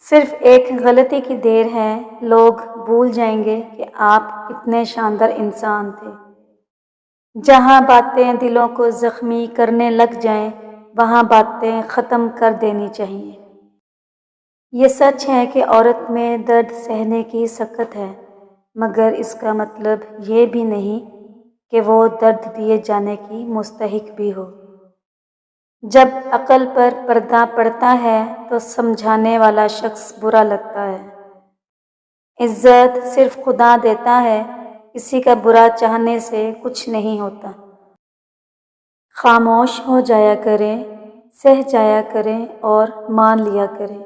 صرف ایک غلطی کی دیر ہے، لوگ بھول جائیں گے کہ آپ کتنے شاندار انسان تھے۔ جہاں باتیں دلوں کو زخمی کرنے لگ جائیں، وہاں باتیں ختم کر دینی چاہیے۔ یہ سچ ہے کہ عورت میں درد سہنے کی سکت ہے، مگر اس کا مطلب یہ بھی نہیں کہ وہ درد دیے جانے کی مستحق بھی ہو۔ جب عقل پر پردہ پڑتا ہے تو سمجھانے والا شخص برا لگتا ہے۔ عزت صرف خدا دیتا ہے، کسی کا برا چاہنے سے کچھ نہیں ہوتا۔ خاموش ہو جایا کریں، سہ جایا کریں اور مان لیا کریں۔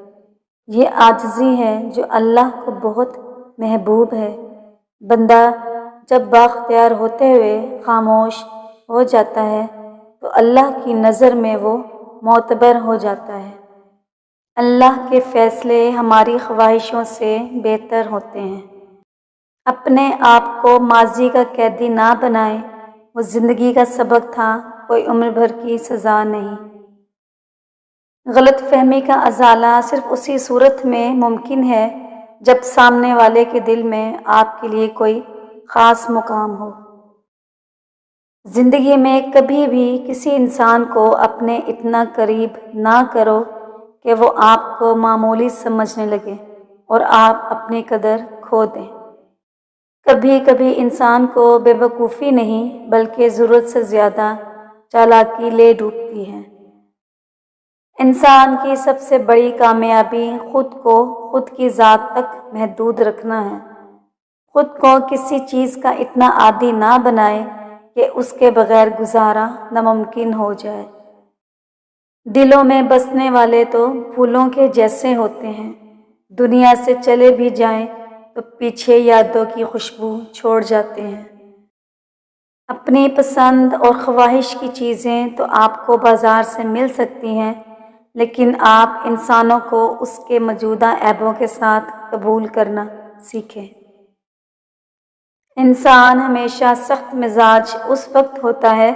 یہ عاجزی ہے جو اللہ کو بہت محبوب ہے۔ بندہ جب بااختیار ہوتے ہوئے خاموش ہو جاتا ہے تو اللہ کی نظر میں وہ معتبر ہو جاتا ہے۔ اللہ کے فیصلے ہماری خواہشوں سے بہتر ہوتے ہیں۔ اپنے آپ کو ماضی کا قیدی نہ بنائیں، وہ زندگی کا سبق تھا، کوئی عمر بھر کی سزا نہیں۔ غلط فہمی کا ازالہ صرف اسی صورت میں ممکن ہے جب سامنے والے کے دل میں آپ کے لیے کوئی خاص مقام ہو۔ زندگی میں کبھی بھی کسی انسان کو اپنے اتنا قریب نہ کرو کہ وہ آپ کو معمولی سمجھنے لگے اور آپ اپنی قدر کھو دیں۔ کبھی کبھی انسان کو بے وقوفی نہیں بلکہ ضرورت سے زیادہ چالاکی لے ڈوبتی ہے۔ انسان کی سب سے بڑی کامیابی خود کو خود کی ذات تک محدود رکھنا ہے۔ خود کو کسی چیز کا اتنا عادی نہ بنائے کہ اس کے بغیر گزارا ناممکن ہو جائے۔ دلوں میں بسنے والے تو پھولوں کے جیسے ہوتے ہیں، دنیا سے چلے بھی جائیں تو پیچھے یادوں کی خوشبو چھوڑ جاتے ہیں۔ اپنی پسند اور خواہش کی چیزیں تو آپ کو بازار سے مل سکتی ہیں، لیکن آپ انسانوں کو اس کے موجودہ عیبوں کے ساتھ قبول کرنا سیکھیں۔ انسان ہمیشہ سخت مزاج اس وقت ہوتا ہے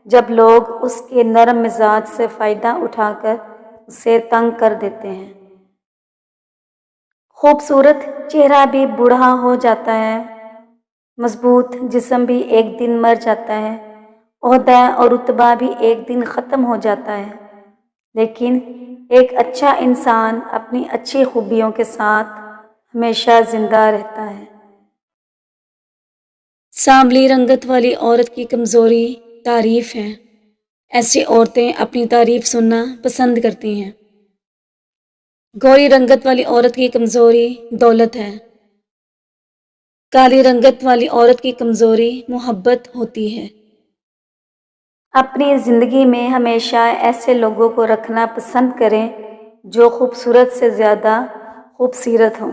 جب لوگ اس کے نرم مزاج سے فائدہ اٹھا کر اسے تنگ کر دیتے ہیں۔ خوبصورت چہرہ بھی بوڑھا ہو جاتا ہے، مضبوط جسم بھی ایک دن مر جاتا ہے، عہدہ اور رتبہ بھی ایک دن ختم ہو جاتا ہے، لیکن ایک اچھا انسان اپنی اچھی خوبیوں کے ساتھ ہمیشہ زندہ رہتا ہے۔ سانولی رنگت والی عورت کی کمزوری تعریف ہے۔ ایسی عورتیں اپنی تعریف سننا پسند کرتی ہیں۔ گوری رنگت والی عورت کی کمزوری دولت ہے۔ کالی رنگت والی عورت کی کمزوری محبت ہوتی ہے۔ اپنی زندگی میں ہمیشہ ایسے لوگوں کو رکھنا پسند کریں جو خوبصورت سے زیادہ خوبصورت ہوں۔